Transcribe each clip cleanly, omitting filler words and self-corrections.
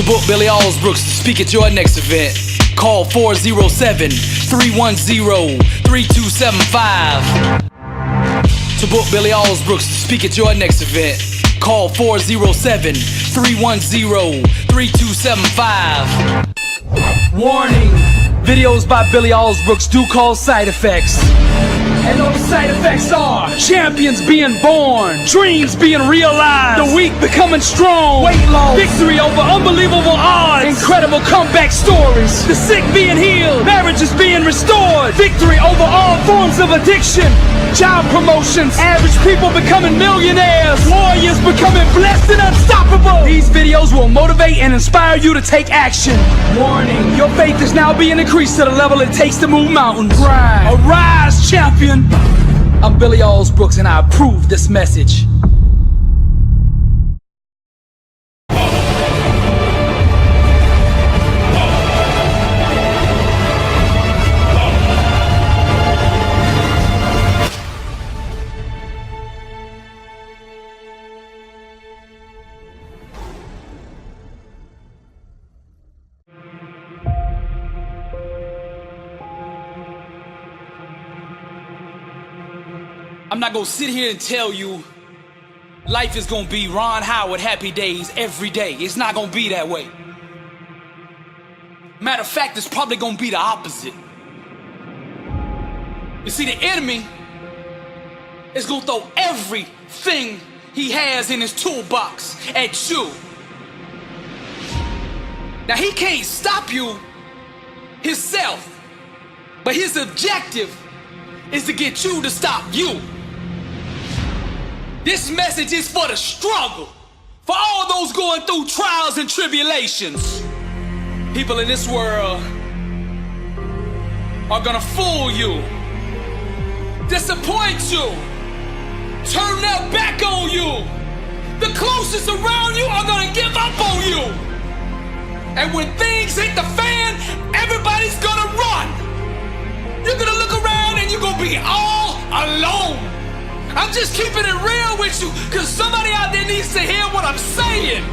To book Billy Alsbrooks to speak at your next event, call 407-310-3275. To book Billy Alsbrooks to speak at your next event, call 407-310-3275. Warning, videos by Billy Alsbrooks do cause side effects. And those side effects are champions being born, dreams being realized, the weak becoming strong, weight loss, victory over unbelievable odds, incredible comeback stories, the sick being healed, marriages being restored, victory over all forms of addiction, job promotions, average people becoming millionaires, warriors becoming blessed and unstoppable. These videos will motivate and inspire you to take action. Warning, your faith is now being increased to the level it takes to move mountains. Arise, champion. I'm Billy Alsbrooks and I approve this message. I'm not gonna sit here and tell you life is gonna be Ron Howard happy days every day. It's not gonna be that way. Matter of fact, it's probably gonna be the opposite. You see, the enemy is gonna throw everything he has in his toolbox at you. Now, he can't stop you himself, but his objective is to get you to stop you. This message is for the struggle, for all those going through trials and tribulations. People in this world are gonna fool you, disappoint you, turn their back on you. The closest around you are gonna give up on you. And when things hit the fan, everybody's gonna run. You're gonna look around and you're gonna be all alone. I'm just keeping it real with you, cause somebody out there needs to hear what I'm saying.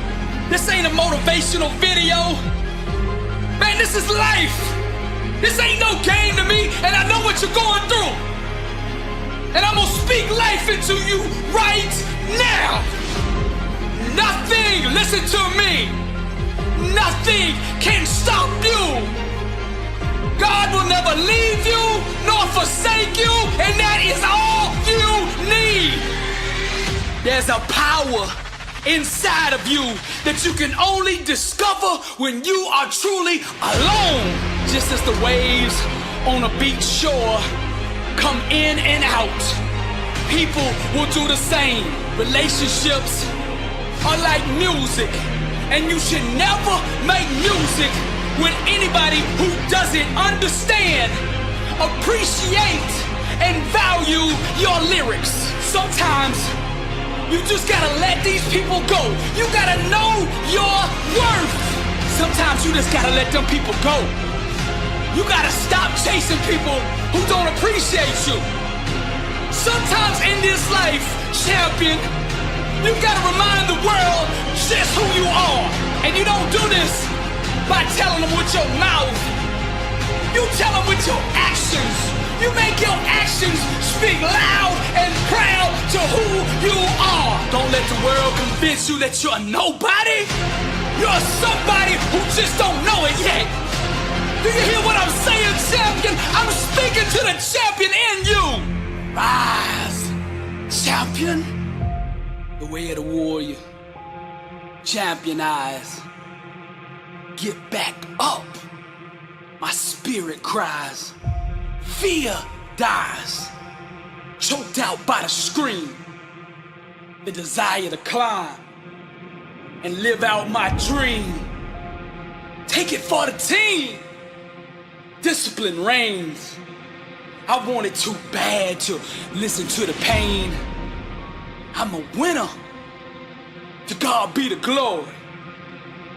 This ain't a motivational video. Man, this is life. This ain't no game to me, and I know what you're going through. And I'm gonna speak life into you right now. Nothing, listen to me, nothing can stop you. God will never leave you nor forsake you, and that is all you need. There's a power inside of you that you can only discover when you are truly alone. Just as the waves on a beach shore come in and out, people will do the same. Relationships are like music, and you should never make music with anybody who doesn't understand, appreciate, and value your lyrics. Sometimes you just gotta let these people go. You gotta know your worth. Sometimes you just gotta let them people go. You gotta stop chasing people who don't appreciate you. Sometimes in this life, champion, you gotta remind the world just who you are. And you don't do this by telling them with your mouth. You tell them with your actions. You make your actions speak loud and proud to who you are. Don't let the world convince you that you're nobody. You're somebody who just don't know it yet. Do you hear what I'm saying, champion? I'm speaking to the champion in you. Rise, champion. The way of the warrior. Champion eyes. Get back up. My spirit cries. Fear dies. Choked out by the scream. The desire to climb and live out my dream. Take it for the team. Discipline reigns. I wanted too bad to listen to the pain. I'm a winner. To God be the glory.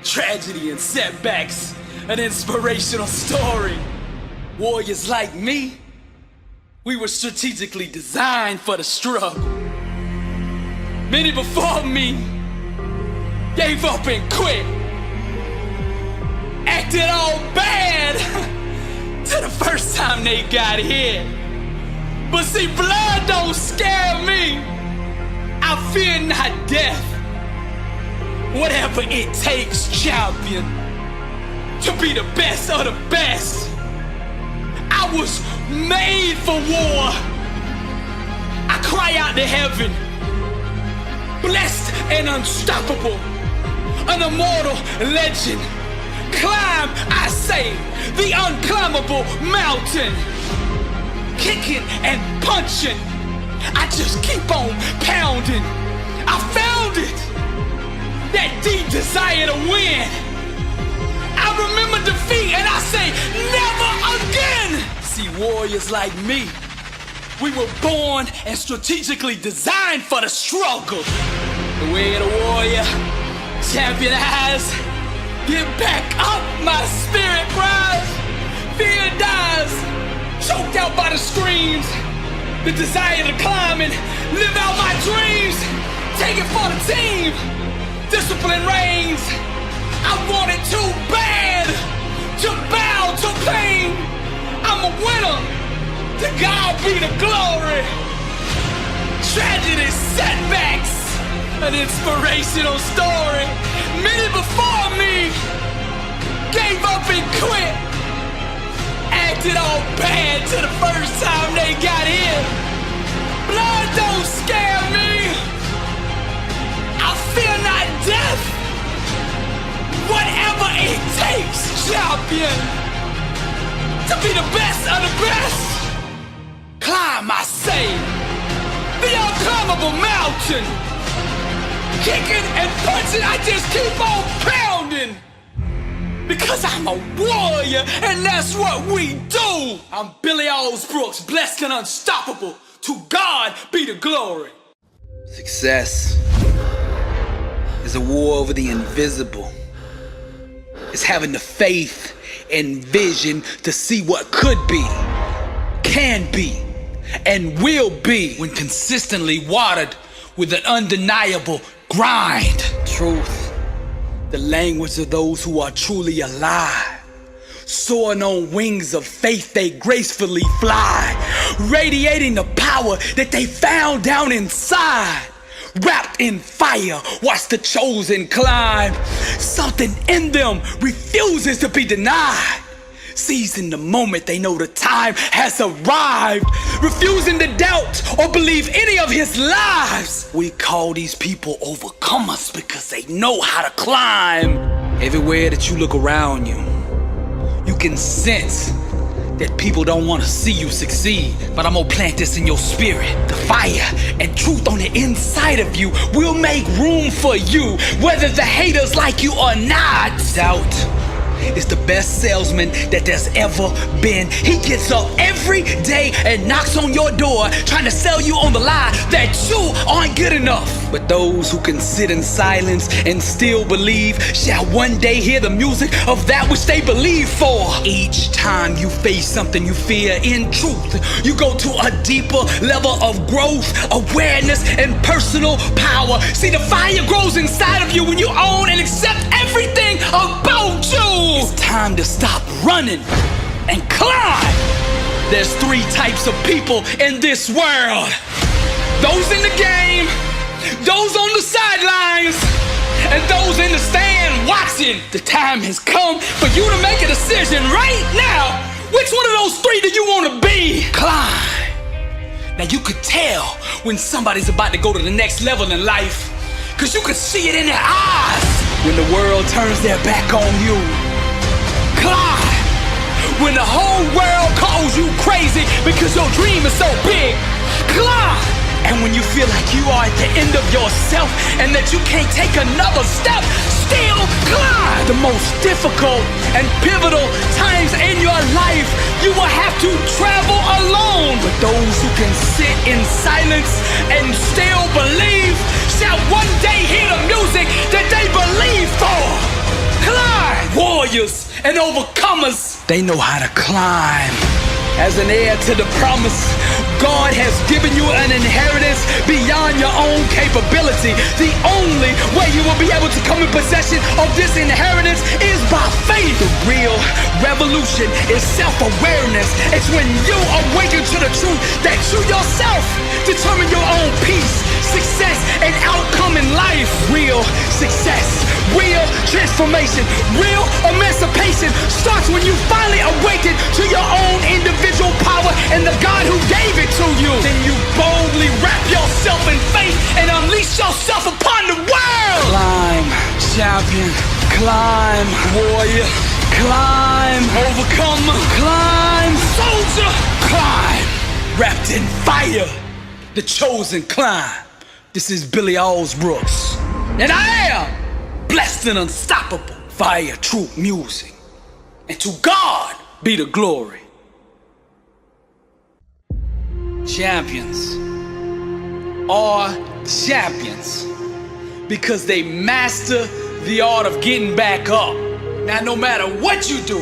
Tragedy and setbacks, an inspirational story. Warriors like me, we were strategically designed for the struggle. Many before me gave up and quit. acted all bad to the first time they got hit. But see, blood don't scare me. I fear not death. Whatever it takes, champion, to be the best of the best. I was made for war. I cry out to heaven, blessed and unstoppable, an immortal legend. Climb, I say, the unclimbable mountain. Kicking and punching, I just keep on pounding. I found it, that deep desire to win. I remember defeat and I say, never again. See, warriors like me, we were born and strategically designed for the struggle. The way of the warrior, champion eyes, get back up, my spirit cries. Fear dies, choked out by the screams. The desire to climb and live out my dreams. Take it for the team, discipline reigns. I want it too bad to bow to pain. I'm a winner, to God be the glory. Tragedy, setbacks, an inspirational story. Many before me gave up and quit. Acted all bad to the first time they got hit. Blood don't scare me. I fear not death. Whatever it takes, champion, to be the best of the best. Climb, I say, the unclimbable mountain. Kicking and punching, I just keep on pounding. Because I'm a warrior, and that's what we do. I'm Billy Alsbrooks, blessed and unstoppable. To God be the glory. Success is a war over the invisible. It's having the faith and vision to see what could be, can be, and will be when consistently watered with an undeniable grind. Truth, the language of those who are truly alive. Soaring on wings of faith, they gracefully fly, radiating the power that they found down inside. Wrapped in fire, watch the chosen climb. Something in them refuses to be denied. Seizing the moment they know the time has arrived. Refusing to doubt or believe any of his lies. We call these people overcomers because they know how to climb. Everywhere that you look around you, you can sense that people don't want to see you succeed. But I'm gonna plant this in your spirit. The fire and truth on the inside of you will make room for you, whether the haters like you or not. Doubt is the best salesman that there's ever been. He gets up every day and knocks on your door, trying to sell you on the lie that you aren't good enough. But those who can sit in silence and still believe shall one day hear the music of that which they believe for. Each time you face something you fear, in truth, you go to a deeper level of growth, awareness, and personal power. See, the fire grows inside of you when you own and accept everything about you. It's time to stop running and climb. There's three types of people in this world. Those in the game, those on the sidelines, and those in the stand watching. The time has come for you to make a decision right now. Which one of those three do you want to be? Climb. Now you could tell when somebody's about to go to the next level in life, cause you could see it in their eyes. When the world turns their back on you, climb. When the whole world calls you crazy because your dream is so big, climb. And when you feel like you are at the end of yourself and that you can't take another step, still climb. The most difficult and pivotal times in your life, you will have to travel alone. But those who can sit in silence and still believe shall one day hear the music that they believe for. Climb! Warriors and overcomers, they know how to climb. As an heir to the promise, God has given you an inheritance beyond your own capability. The only way you will be able to come in possession of this inheritance is by faith. The real revolution is self-awareness. It's when you awaken to the truth that you yourself determine your own peace, success, and outcome in life. Real success, real transformation, real emancipation starts when you finally awaken to your own individual power and the God who gave it to you. Then you boldly wrap yourself in faith and unleash yourself upon the world. Climb, champion, climb, warrior, climb, overcomer, climb, soldier, climb, wrapped in fire, the chosen climb. This is Billy Alsbrooks, and I am blessed and unstoppable via true music, and to God be the glory. Champions are champions because they master the art of getting back up. Now, no matter what you do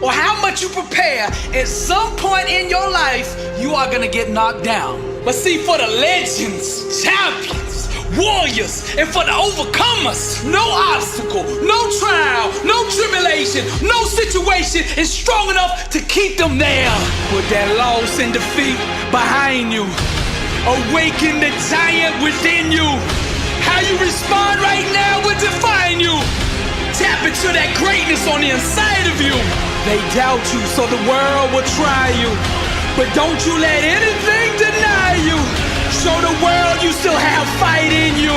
or how much you prepare, at some point in your life, you are gonna get knocked down. But see, for the legends, champions, warriors, and for the overcomers, no obstacle, no trial, no tribulation, no situation is strong enough to keep them there. Put that loss and defeat behind you. Awaken the giant within you. How you respond right now will define you. Tap into that greatness on the inside of you. They doubt you, so the world will try you. But don't you let anything deny you. Show the world you still have fight in you.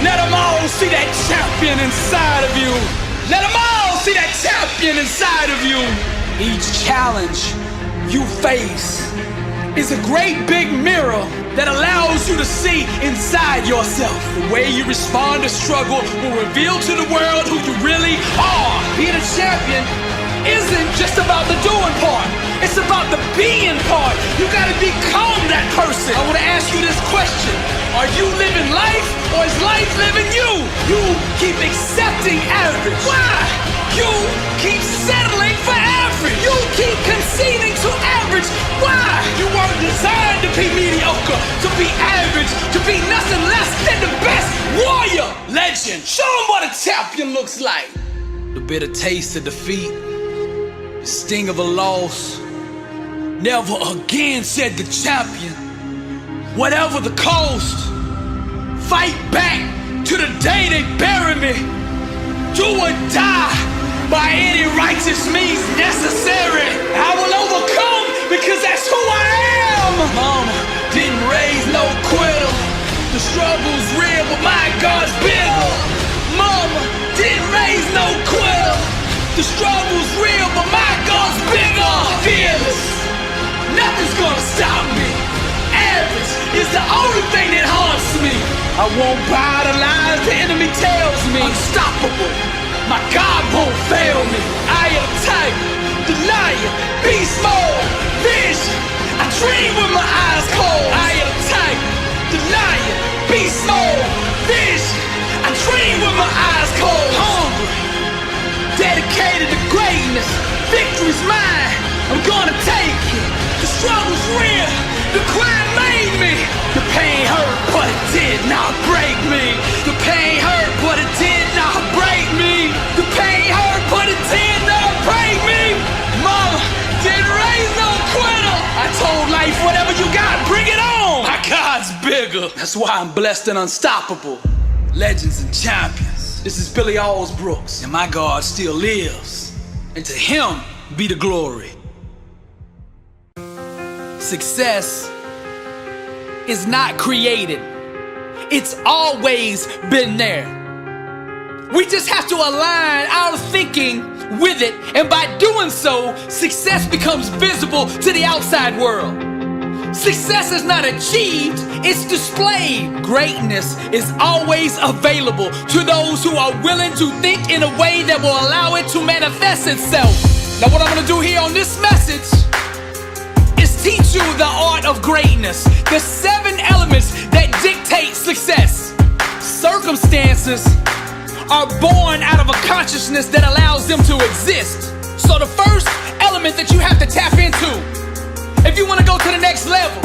Let them all see that champion inside of you. Let them all see that champion inside of you. Each challenge you face is a great big mirror that allows you to see inside yourself. The way you respond to struggle will reveal to the world who you really are. Being a champion isn't just about the doing part. It's about the being part. You gotta become that person. I wanna ask you this question. Are you living life or is life living you? You keep accepting average. Why? You keep settling for average. You keep conceding to average. Why? You weren't designed to be mediocre, to be average, to be nothing less than the best warrior. Legend. Show them what a champion looks like. The bitter taste of defeat, the sting of a loss. Never again, said the champion. Whatever the cost, fight back to the day they bury me. Do or die by any righteous means necessary. I will overcome because that's who I am. Mama didn't raise no quitter. The struggle's real, but my God's bigger. Mama didn't raise no quitter. The struggle's real, but my God's bigger. Fearless. Nothing's gonna stop me. Average is the only thing that haunts me. I won't buy the lies the enemy tells me. Unstoppable. My God won't fail me. I am tight, the lion, beast mode, vision. I dream with my eyes cold. I am tight, the lion, beast mode, vision. I dream with my eyes cold. Hungry, dedicated to greatness. Victory's mine. I'm gonna take it. The struggle's real, the crime made me. The pain hurt, but it did not break me. The pain hurt, but it did not break me. The pain hurt, but it did not break me. Mama didn't raise no quitter. I told life, whatever you got, bring it on. My God's bigger. That's why I'm blessed and unstoppable. Legends and champions. This is Billy Alsbrooks, and my God still lives. And to him be the glory. Success is not created. It's always been there. We just have to align our thinking with it, and by doing so, success becomes visible to the outside world. Success is not achieved, it's displayed. Greatness is always available to those who are willing to think in a way that will allow it to manifest itself. Now, what I'm gonna do here on this message is teach you the art of greatness, the 7 elements that dictate success. Circumstances are born out of a consciousness that allows them to exist. So the first element that you have to tap into, if you want to go to the next level,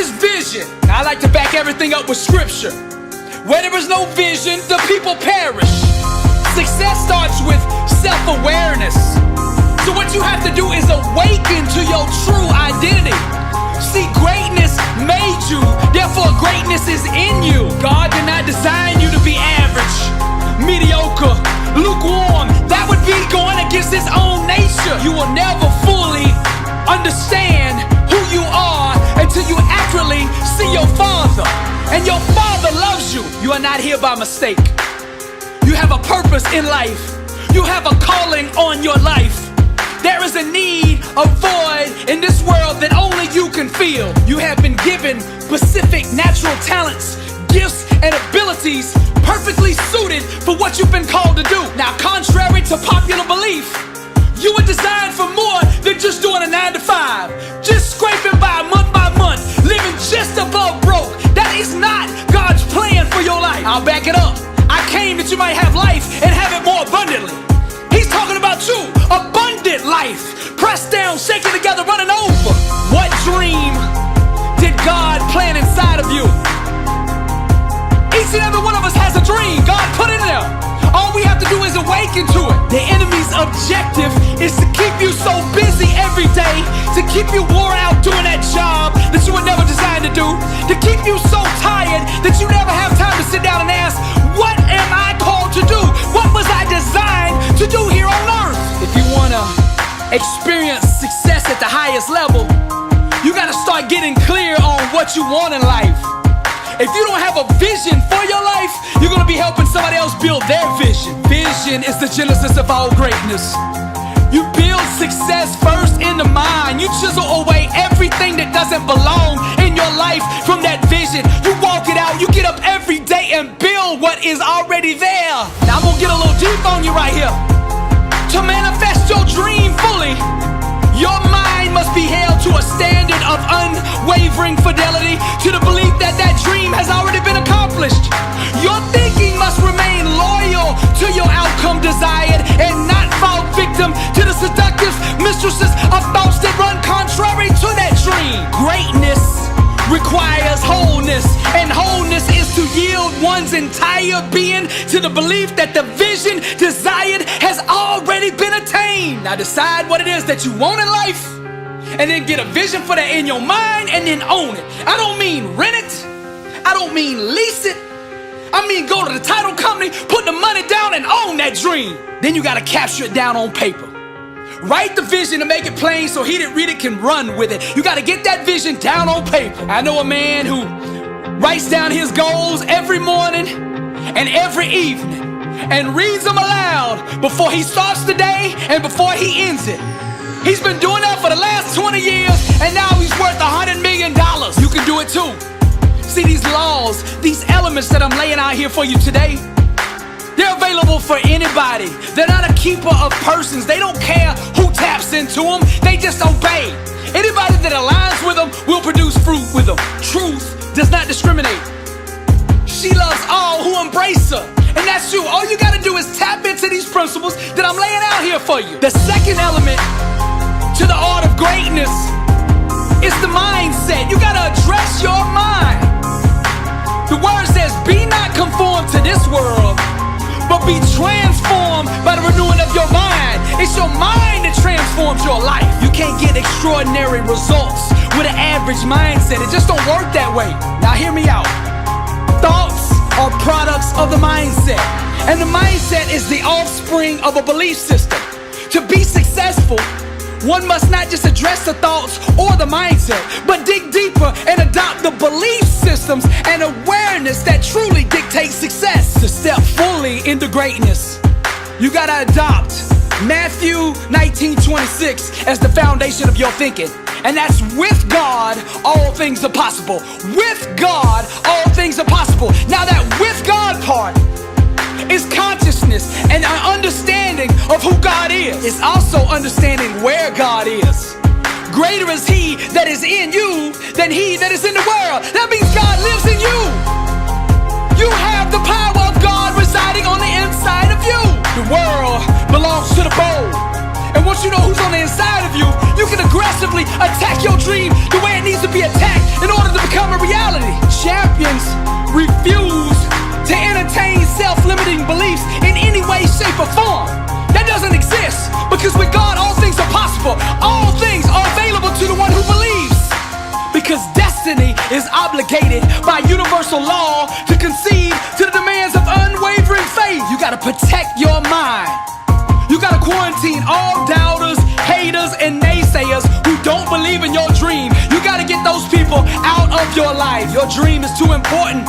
is vision. I like to back everything up with scripture. Where there is no vision, the people perish. Success starts with self-awareness. So what you have to do is awaken to your true identity. See, greatness made you, therefore greatness is in you. God did not design you to be average, mediocre, lukewarm. That would be going against his own nature. You will never fully understand who you are until you accurately see your Father. And your Father loves you. You are not here by mistake. You have a purpose in life. You have a calling on your life. There is a need, a void in this world that only you can feel. You have been given specific natural talents, gifts, and abilities perfectly suited for what you've been called to do. Now, contrary to popular belief, you were designed for more than just doing a 9-to-5, just scraping by month, living just above broke. That is not God's plan for your life. I'll back it up. I came that you might have life and have it more abundantly. He's talking about you, abundant life, pressed down, shaken together, running over. What dream did God plant inside of you? Each and every one of us has a dream God put in there. All we have to do is awaken to it. The enemy's objective is to keep you so busy every day, to keep you wore out doing that job that you were never designed to do, to keep you so tired that you never have time to sit down and ask, what am I called to do? What was I designed to do here on earth? If you want to experience success at the highest level, you got to start getting clear on what you want in life. If you don't have a vision for your life, you're going to be helping somebody else build their vision. Vision is the genesis of all greatness. You build success first in the mind. You chisel away everything that doesn't belong in your life from that vision. You walk it out. You get up every day and build what is already there. Now I'm going to get a little deep on you right here. To manifest your dream fully, your mind must be held to a standard of unwavering fidelity to the belief that that dream has already been accomplished. Your thinking must remain loyal to your outcome desired and not fall victim to the seductive mistresses of thoughts that run contrary to that dream. Greatness requires wholeness, and wholeness is to yield one's entire being to the belief that the vision desired has already been attained. Now decide what it is that you want in life, and then get a vision for that in your mind, and then own it. I don't mean rent it, I don't mean lease it, I mean go to the title company, put the money down, and own that dream. Then you gotta capture it down on paper. Write the vision to make it plain so he that read it can run with it. You gotta get that vision down on paper. I know a man who writes down his goals every morning and every evening and reads them aloud before he starts the day and before he ends it. He's been doing that for the last 20 years and now he's worth $100 million. You can do it too. See, these laws, these elements that I'm laying out here for you today, they're available for anybody. They're not a keeper of persons. They don't care who taps into them. They just obey. Anybody that aligns with them will produce fruit with them. Truth does not discriminate. She loves all who embrace her. And that's you. All you got to do is tap into these principles that I'm laying out here for you. The second element to the art of greatness is the mindset. You got to address your mind. The word says, be not conformed to this world, but be transformed by the renewing of your mind. It's your mind that transforms your life. You can't get extraordinary results with an average mindset. It just don't work that way. Now hear me out. Thoughts are products of the mindset, and the mindset is the offspring of a belief system. To be successful, one must not just address the thoughts or the mindset, but dig deeper and adopt the belief systems and awareness that truly dictate success. To step fully into greatness, you gotta adopt Matthew 19:26 as the foundation of your thinking. And that's with God, all things are possible. With God, all things are possible. Now that with God part is consciousness and an understanding of who God is. It's also understanding where God is. Greater is He that is in you than he that is in the world. That means God lives in you. You have the power of God residing on the inside of you. The world belongs to the bold. And once you know who's on the inside of you, you can aggressively attack your dream the way it needs to be attacked in order to become become a reality. Champions refuse to entertain self-limiting beliefs in any way, shape, or form. That doesn't exist, because with God all things are possible. All things are available to the one who believes. Because destiny is obligated by universal law to concede to the demands of unwavering faith. You gotta protect your mind. You gotta quarantine all doubters, haters, and naysayers who don't believe in your dream. You gotta get those people out of your life. Your dream is too important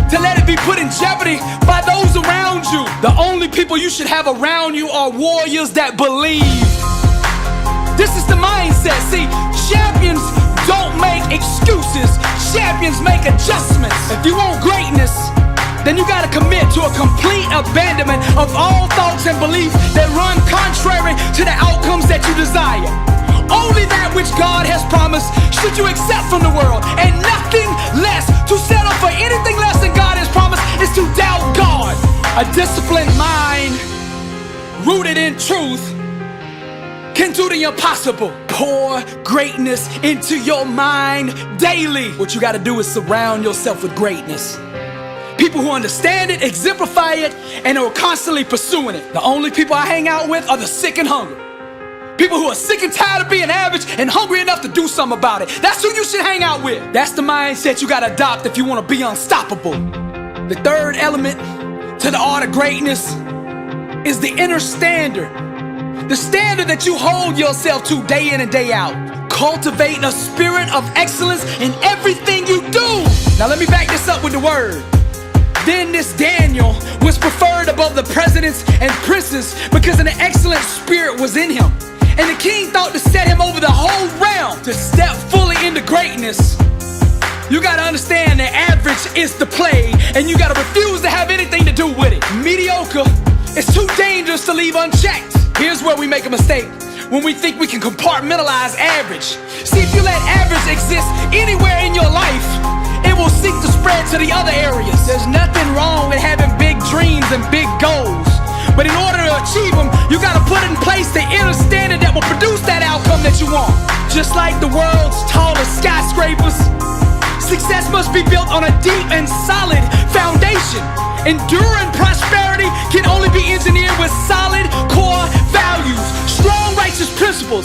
to let it be put in jeopardy by those around you. The only people you should have around you are warriors that believe. This is the mindset. See, champions don't make excuses. Champions make adjustments. If you want greatness, then you gotta commit to a complete abandonment of all thoughts and beliefs that run contrary to the outcomes that you desire. Only that which God has promised should you accept from the world, and nothing less. To settle for anything less than God has promised is to doubt God. A disciplined mind rooted in truth can do the impossible. Pour greatness into your mind daily. What you gotta do is surround yourself with greatness. People who understand it, exemplify it, and are constantly pursuing it. The only people I hang out with are the sick and hungry. People who are sick and tired of being average and hungry enough to do something about it. That's who you should hang out with. That's the mindset you gotta adopt if you wanna be unstoppable. The third element to the art of greatness is the inner standard. The standard that you hold yourself to day in and day out. Cultivate a spirit of excellence in everything you do. Now let me back this up with the word. Then this Daniel was preferred above the presidents and princes because an excellent spirit was in him. And the king thought to set him over the whole realm. To step fully into greatness, you gotta understand that average is the play, and you gotta refuse to have anything to do with it. Mediocre is too dangerous to leave unchecked. Here's where we make a mistake. When we think we can compartmentalize average. See, if you let average exist anywhere in your life, it will seek to spread to the other areas. There's nothing wrong with having big dreams and big goals. But in order to achieve them, you gotta put in place the inner standard that will produce that outcome that you want. Just like the world's tallest skyscrapers, success must be built on a deep and solid foundation. Enduring prosperity can only be engineered with solid core values, strong righteous principles,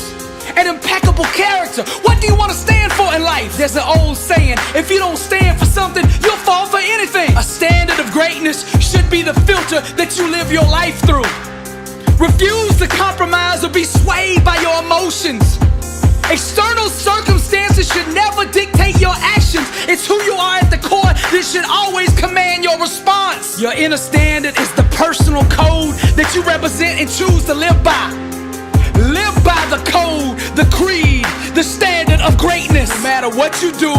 and impeccable character. What do you want to stand for in life? There's an old saying, if you don't stand for something, you'll fall for anything. A standard of greatness should be the filter that you live your life through. Refuse to compromise or be swayed by your emotions. External circumstances should never dictate your actions. It's who you are at the core that should always command your response. Your inner standard is the personal code that you represent and choose to live by. Live by the code, the creed, the standard of greatness. No matter what you do,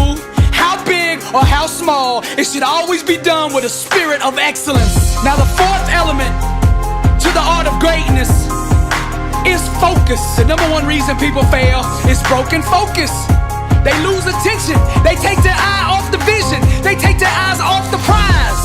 how big or how small, it should always be done with a spirit of excellence. Now the fourth element to the art of greatness is focus. The number one reason people fail is broken focus. They lose attention. They take their eye off the vision. They take their eyes off the prize.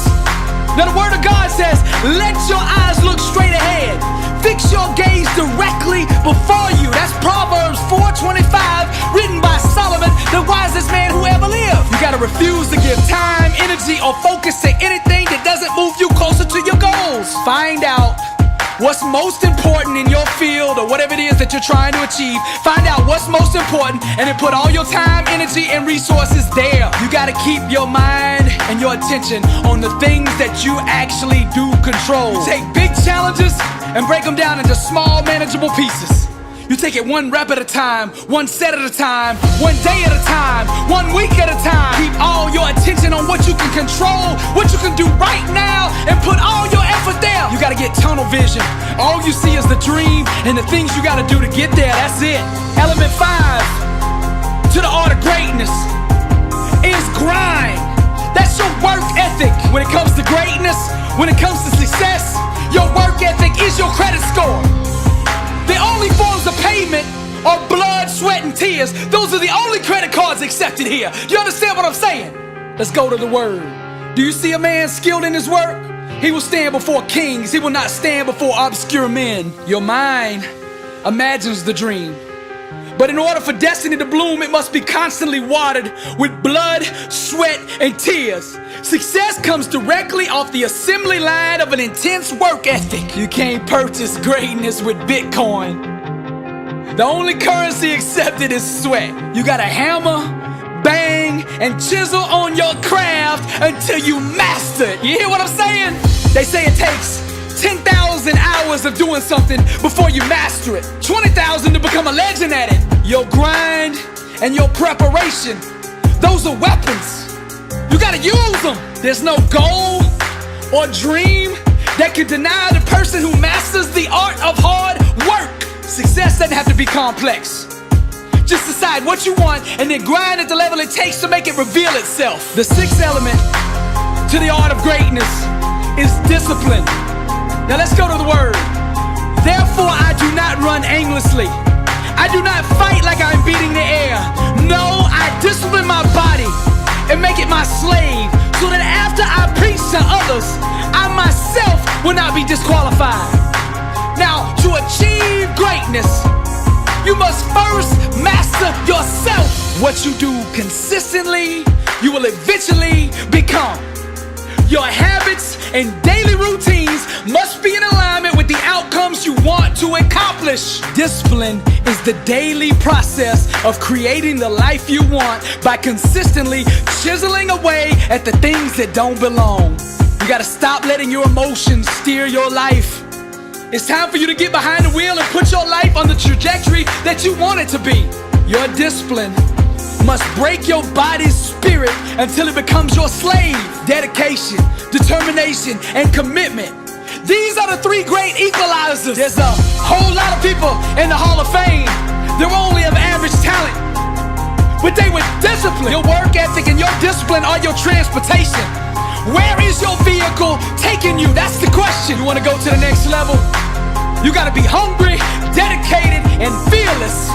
Now the word of God says, let your eyes look straight ahead. Fix your gaze directly before you. That's Proverbs 4:25, written by Solomon, the wisest man who ever lived. You gotta refuse to give time, energy, or focus to anything that doesn't move you closer to your goals. Find out what's most important in your field or whatever it is that you're trying to achieve. Find out what's most important and then put all your time, energy, and resources there. You gotta keep your mind and your attention on the things that you actually do control. Take big challenges and break them down into small, manageable pieces. You take it one rep at a time, one set at a time, one day at a time, 1 week at a time. Keep all your attention on what you can control, what you can do right now, and put all your effort there. You gotta get tunnel vision. All you see is the dream and the things you gotta do to get there. That's it. Element 5 to the art of greatness is grind. That's your work ethic. When it comes to greatness, when it comes to success, your work ethic is your credit score. The only forms of payment are blood, sweat, and tears. Those are the only credit cards accepted here. You understand what I'm saying? Let's go to the word. Do you see a man skilled in his work? He will stand before kings. He will not stand before obscure men. Your mind imagines the dream, But in order for destiny to bloom, it must be constantly watered with blood, sweat, and tears. Success comes directly off the assembly line of an intense work ethic. You can't purchase greatness with Bitcoin. The only currency accepted is sweat. You gotta hammer, bang, and chisel on your craft until you master it. You hear what I'm saying? They say it takes 10,000 hours of doing something before you master it. 20,000 to become a legend at it. Your grind and your preparation, those are weapons. You gotta use them. There's no goal or dream that can deny the person who masters the art of hard work. Success doesn't have to be complex. Just decide what you want and then grind at the level it takes to make it reveal itself. The sixth element to the art of greatness is discipline. Now let's go to the word. Therefore I do not run aimlessly. I do not fight like I'm beating the air. No, I discipline my body and make it my slave, so that after I preach to others, I myself will not be disqualified. Now, to achieve greatness, you must first master yourself. What you do consistently, you will eventually become. Your habits and daily routines must be in alignment with the outcomes you want to accomplish. Discipline is the daily process of creating the life you want by consistently chiseling away at the things that don't belong. You gotta stop letting your emotions steer your life. It's time for you to get behind the wheel and put your life on the trajectory that you want it to be. Your discipline must break your body's spirit until it becomes your slave. Dedication, determination, and commitment. These are the three great equalizers. There's a whole lot of people in the Hall of Fame. They're only of average talent, but they were disciplined. Your work ethic and your discipline are your transportation. Where is your vehicle taking you? That's the question. You want to go to the next level? You got to be hungry, dedicated, and fearless.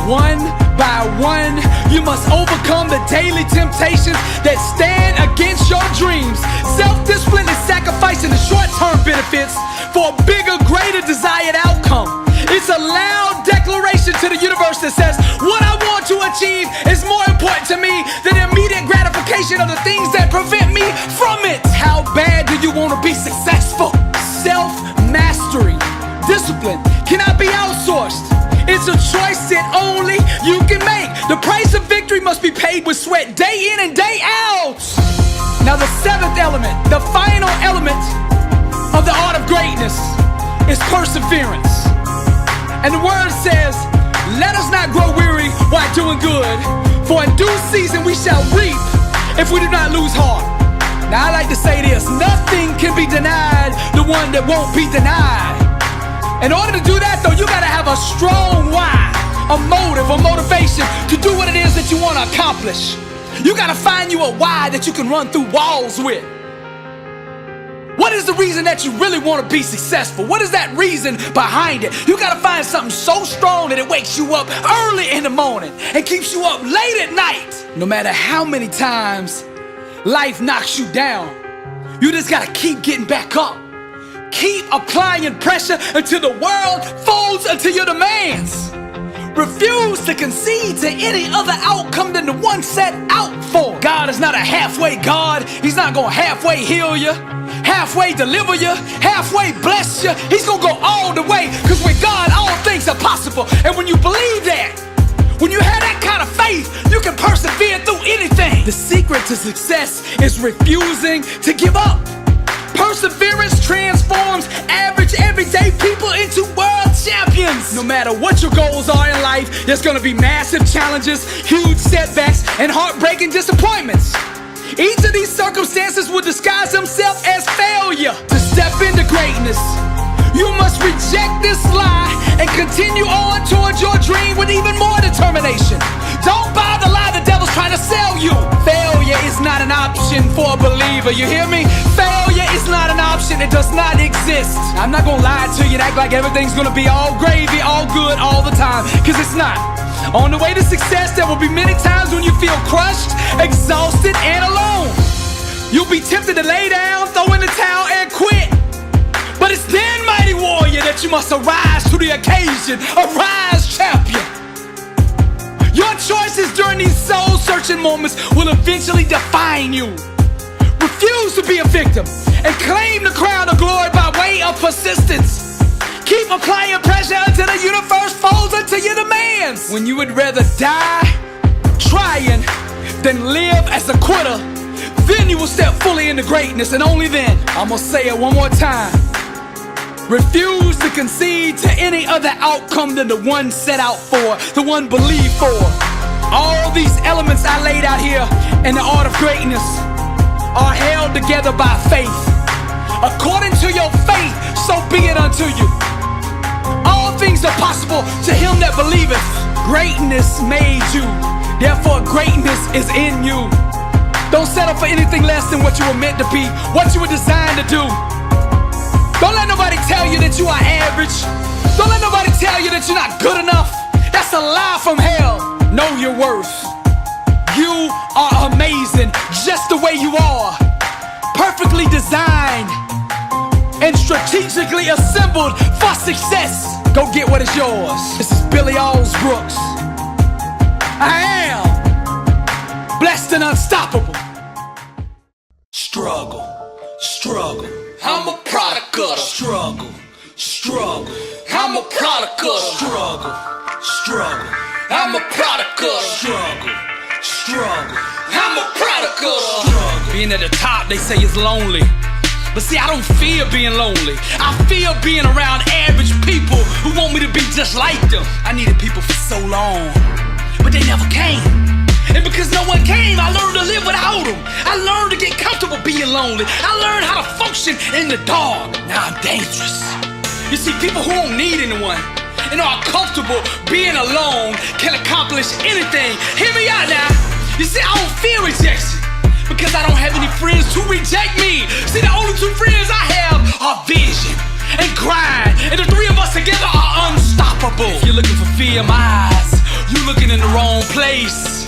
One by one, you must overcome the daily temptations that stand against your dreams. Self-discipline is sacrificing the short-term benefits for a bigger, greater desired outcome. It's a loud declaration to the universe that says, what I want to achieve is more important to me than the immediate gratification of the things that prevent me from it. How bad do you want to be successful? Self-mastery, discipline cannot be outsourced. It's a choice that only you can make. The price of victory must be paid with sweat day in and day out. Now the seventh element, the final element of the art of greatness is perseverance. And the word says, let us not grow weary while doing good, for in due season we shall reap if we do not lose heart. Now I like to say this, nothing can be denied the one that won't be denied. In order to do that though, you gotta have a strong why, a motive, a motivation to do what it is that you want to accomplish. You gotta find you a why that you can run through walls with. What is the reason that you really want to be successful? What is that reason behind it? You gotta find something so strong that it wakes you up early in the morning and keeps you up late at night. No matter how many times life knocks you down, you just gotta keep getting back up. Keep applying pressure until the world folds unto your demands. Refuse to concede to any other outcome than the one set out for. God is not a halfway God. He's not gonna halfway heal you, halfway deliver you, halfway bless you. He's gonna go all the way, because with God all things are possible. And when you believe that, when you have that kind of faith, you can persevere through anything. The secret to success is refusing to give up. Perseverance transforms average, everyday people into world champions. No matter what your goals are in life, there's gonna be massive challenges, huge setbacks, and heartbreaking disappointments. Each of these circumstances will disguise themselves as failure. To step into greatness, you must reject this lie and continue on towards your dream with even more determination. Don't buy the lie the devil's trying to sell you. Failure is not an option for a believer, you hear me? Failure is not an option, it does not exist. I'm not gonna lie to you and act like everything's gonna be all gravy, all good, all the time, because it's not. On the way to success, there will be many times when you feel crushed, exhausted, and alone. You'll be tempted to lay down, throw in the towel, and quit. But it's then, mighty warrior, that you must arise to the occasion. Arise, champion. during these soul-searching moments will eventually define you. Refuse to be a victim and claim the crown of glory by way of persistence. Keep applying pressure until the universe folds into your demands. When you would rather die trying than live as a quitter, then you will step fully into greatness, and only then. I'm gonna say it one more time. Refuse to concede to any other outcome than the one set out for, the one believed for. All these elements I laid out here in the art of greatness are held together by faith. According to your faith, so be it unto you. All things are possible to him that believeth. Greatness made you, therefore greatness is in you. Don't settle for anything less than what you were meant to be, what you were designed to do. Don't let nobody tell you that you are average. Don't let nobody tell you that you're not good enough. That's a lie from hell. Know your worth. You are amazing just the way you are. Perfectly designed and strategically assembled for success. Go get what is yours. This is Billy Alsbrooks. I am blessed and unstoppable. Struggle, struggle. I'm a product of the struggle, struggle. I'm a product of the struggle, struggle. I'm a product of the struggle, struggle. I'm a product of the struggle. Being at the top, they say it's lonely. But see, I don't fear being lonely. I fear being around average people who want me to be just like them. I needed people for so long, but they never came. And because no one came, I learned to live without them. I learned to get comfortable being lonely. I learned how to function in the dark. Now I'm dangerous. You see, people who don't need anyone and are comfortable being alone can accomplish anything. Hear me out now. You see, I don't fear rejection because I don't have any friends to reject me. See, the only two friends I have are vision and grind. And the three of us together are unstoppable. If you're looking for fear in my eyes, you're looking in the wrong place.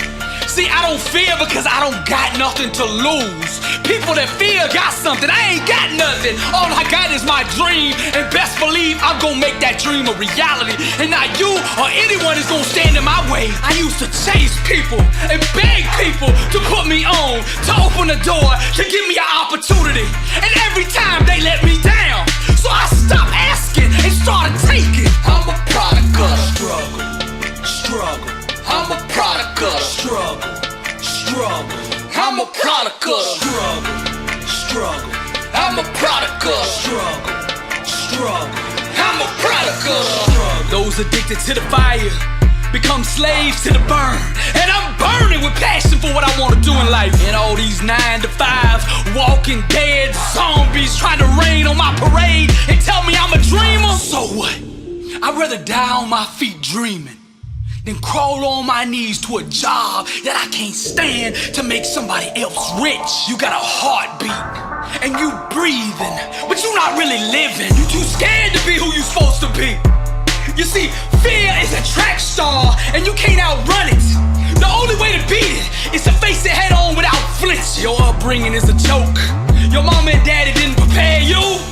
See, I don't fear because I don't got nothing to lose. People that fear got something, I ain't got nothing. All I got is my dream, and best believe I'm gonna make that dream a reality. And not you or anyone is gonna stand in my way. I used to chase people and beg people to put me on, to open the door, to give me an opportunity. And every time they let me down, so I stopped asking and started taking. I'm a product of the struggle, struggle. I'm a product of the struggle, struggle. I'm a product of the struggle, struggle. I'm a product of the struggle, struggle. I'm a product of the struggle. Those addicted to the fire become slaves to the burn. And I'm burning with passion for what I want to do in life. And all these 9 to 5 walking dead zombies trying to rain on my parade and tell me I'm a dreamer. So what? I'd rather die on my feet dreaming then crawl on my knees to a job that I can't stand to make somebody else rich. You got a heartbeat and you breathing, but you not really living. You too scared to be who you supposed to be. You see, fear is a track star and you can't outrun it. The only way to beat it is to face it head on without flinch. Your upbringing is a joke. Your mama and daddy didn't prepare you.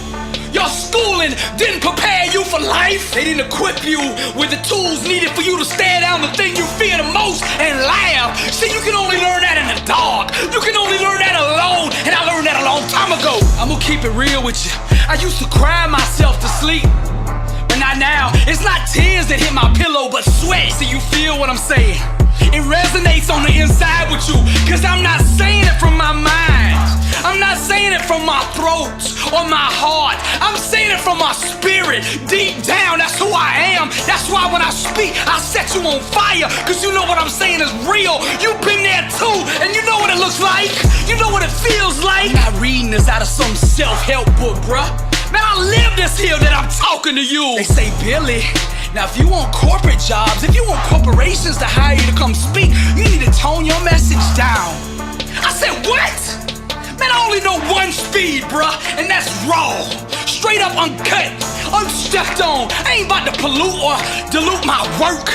Your schooling didn't prepare you for life. They didn't equip you with the tools needed for you to stare down the thing you fear the most and laugh. See, you can only learn that in the dark. You can only learn that alone, and I learned that a long time ago. I'm gonna keep it real with you. I used to cry myself to sleep, but not now. It's not tears that hit my pillow, but sweat. See, you feel what I'm saying? It resonates on the inside with you, cause I'm not saying it from my mind. I'm not saying it from my throat or my heart. I'm saying it from my spirit. Deep down, that's who I am. That's why when I speak, I set you on fire, cause you know what I'm saying is real. You've been there too, and you know what it looks like. You know what it feels like. I'm not reading this out of some self-help book, bruh. Man, I live this here that I'm talking to you. They say, Billy, now if you want corporate jobs, if you want corporations to hire you to come speak, you need to tone your message down. I said, what? Man, I only know one speed, bruh, and that's raw. Straight up uncut, unstepped on. I ain't about to pollute or dilute my work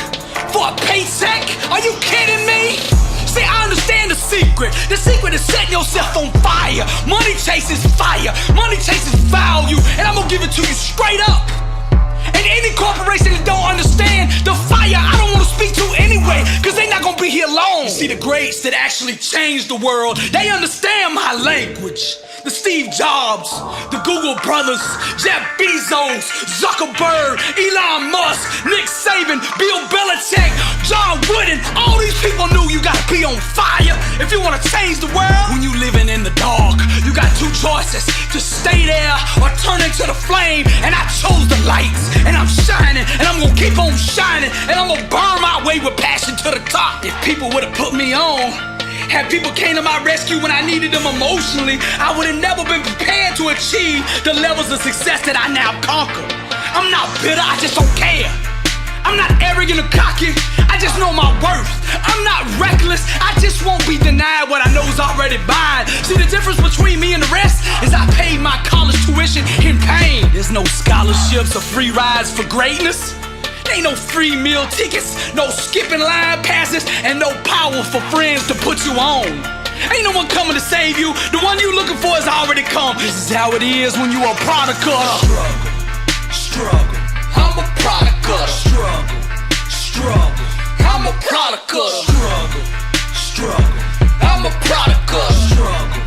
for a paycheck. Are you kidding me? See, I understand the secret. The secret is setting yourself on fire. Money chases fire. Money chases value, and I'm gonna give it to you straight up. And any corporation that don't understand the fire, I don't want to speak to anyway, cause they not gonna won't be here long. You see, the greats that actually changed the world, they understand my language. The Steve Jobs, the Google brothers, Jeff Bezos, Zuckerberg, Elon Musk, Nick Saban, Bill Belichick, John Wooden, all these people knew you gotta be on fire if you wanna change the world. When you living in the dark, you got two choices: to stay there or turn into the flame. And I chose the lights, and I'm shining, and I'm gonna keep on shining, and I'm gonna burn my way with passion to the top. If people would've put me on, had people came to my rescue when I needed them emotionally, I would have never been prepared to achieve the levels of success that I now conquer. I'm not bitter, I just don't care. I'm not arrogant or cocky, I just know my worth. I'm not reckless, I just won't be denied what I know is already mine. See, the difference between me and the rest is I paid my college tuition in pain. There's no scholarships or free rides for greatness. Ain't no free meal tickets, no skipping line passes, and no powerful friends to put you on. Ain't no one coming to save you. The one you looking for has already come. This is how it is when you a product of struggle. I'm a product of struggle. I'm a product of struggle. I'm a product of struggle.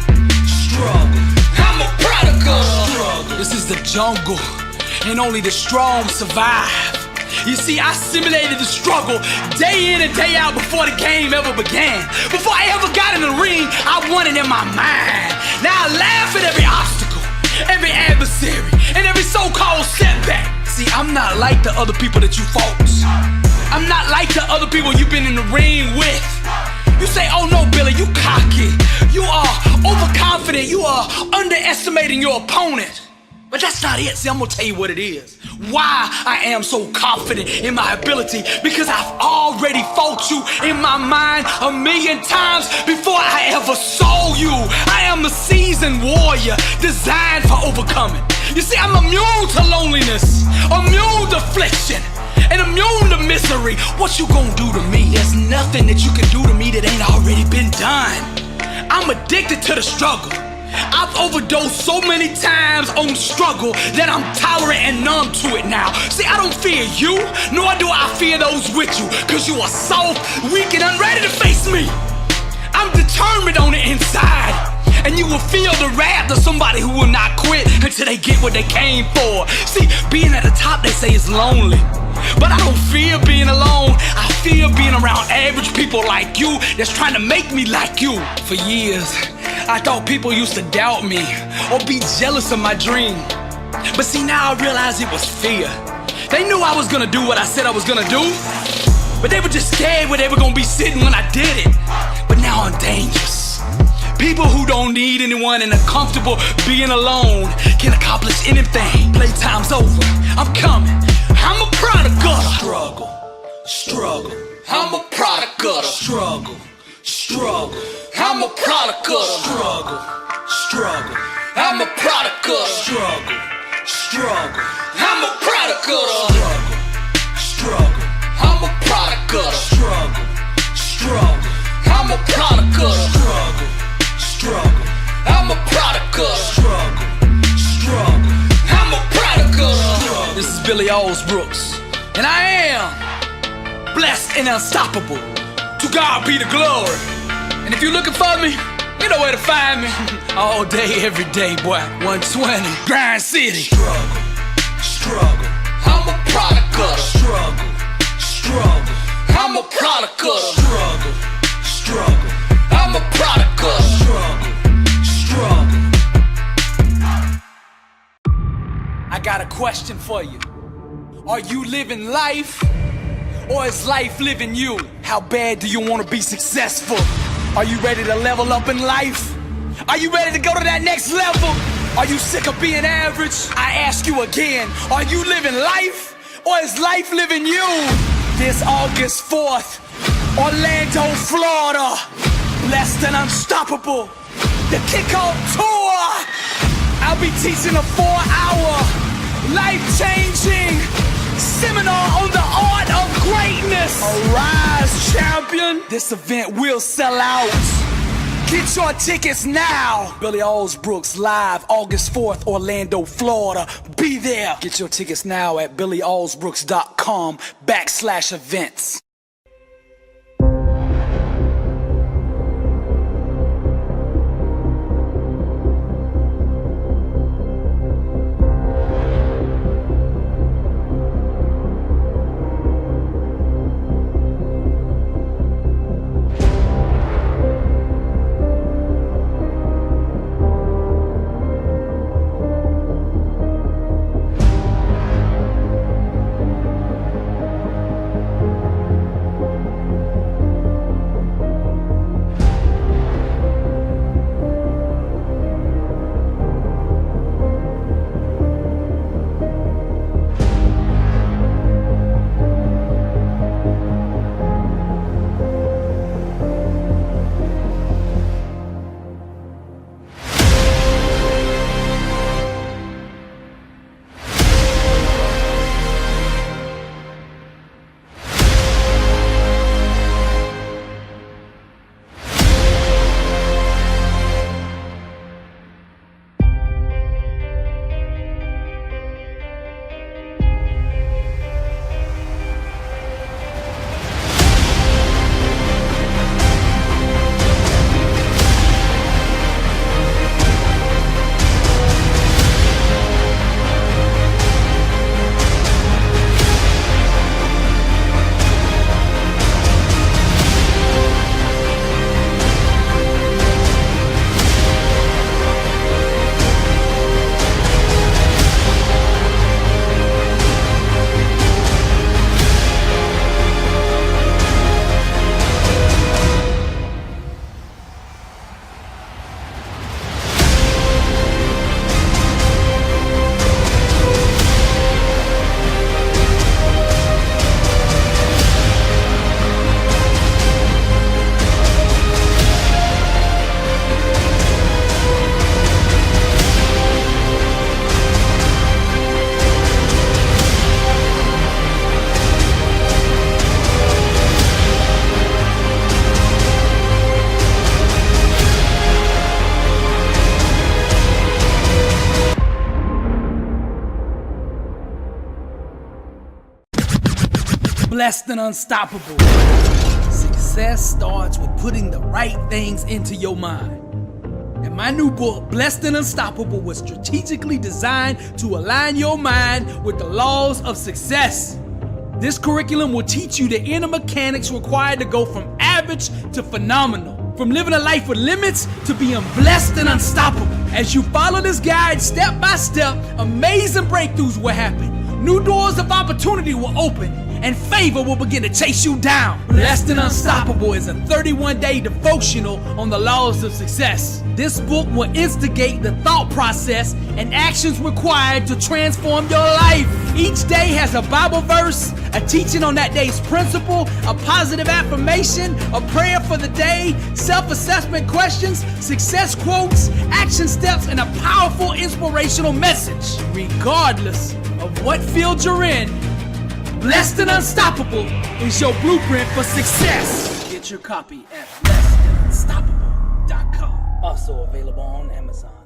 I'm a product of struggle. This is the jungle, and only the strong survive. You see, I simulated the struggle day in and day out before the game ever began. Before I ever got in the ring, I won it in my mind. Now I laugh at every obstacle, every adversary, and every so-called setback. See, I'm not like the other people that you folks. I'm not like the other people you've been in the ring with. You say, oh no, Billy, you cocky. You are overconfident. You are underestimating your opponent. But that's not it. See, I'm gonna tell you what it is. Why I am so confident in my ability. Because I've already fought you in my mind 1,000,000 times before I ever saw you. I am a seasoned warrior designed for overcoming. You see, I'm immune to loneliness, immune to affliction, and immune to misery. What you gonna do to me? There's nothing that you can do to me that ain't already been done. I'm addicted to the struggle. I've overdosed so many times on struggle that I'm tolerant and numb to it now. See, I don't fear you, nor do I fear those with you, cause you are soft, weak, and unready to face me. I'm determined on the inside, and you will feel the wrath of somebody who will not quit until they get what they came for. See, being at the top, they say, is lonely, but I don't fear being alone. I fear being around average people like you that's trying to make me like you. For years, I thought people used to doubt me or be jealous of my dream. But see, now I realize it was fear. They knew I was gonna do what I said I was gonna do, but they were just scared where they were gonna be sitting when I did it. But now I'm dangerous. People who don't need anyone and are comfortable being alone can accomplish anything. Playtime's over, I'm coming. I'm a product of struggle. I'm a product of struggle. I'm a product of struggle. I'm a product of struggle. I'm a product of struggle. I'm a product of struggle. I'm a product of struggle. I'm a product of struggle. I'm a product of. This is Billy Alsbrooks, and I am blessed and unstoppable. To God be the glory. And if you're looking for me, you know where to find me. All day, every day, boy. 120, Grind City. Struggle. I'm a product of struggle. I'm a product of struggle. I'm a product of struggle. I got a question for you. Are you living life, or is life living you? How bad do you want to be successful? Are you ready to level up in life? Are you ready to go to that next level? Are you sick of being average? I ask you again, are you living life, or is life living you? This August 4th, Orlando, Florida, blessed and unstoppable, the kickoff tour. I'll be teaching a 4-hour, life-changing seminar on the art of greatness. Arise, champion. This event will sell out. Get your tickets now. Billy Alsbrooks live August 4th, Orlando, Florida. Be there. Get your tickets now at billyalsbrooks.com/events. blessed and unstoppable. Success starts with putting the right things into your mind. And my new book, Blessed and Unstoppable, was strategically designed to align your mind with the laws of success. This curriculum will teach you the inner mechanics required to go from average to phenomenal. From living a life with limits to being blessed and unstoppable. As you follow this guide step by step, amazing breakthroughs will happen. New doors of opportunity will open, and favor will begin to chase you down. Blessed and Unstoppable is a 31-day devotional on the laws of success. This book will instigate the thought process and actions required to transform your life. Each day has a Bible verse, a teaching on that day's principle, a positive affirmation, a prayer for the day, self-assessment questions, success quotes, action steps, and a powerful inspirational message. Regardless of what field you're in, Blessed and Unstoppable is your blueprint for success. Get your copy at blessedandunstoppable.com. Also available on Amazon.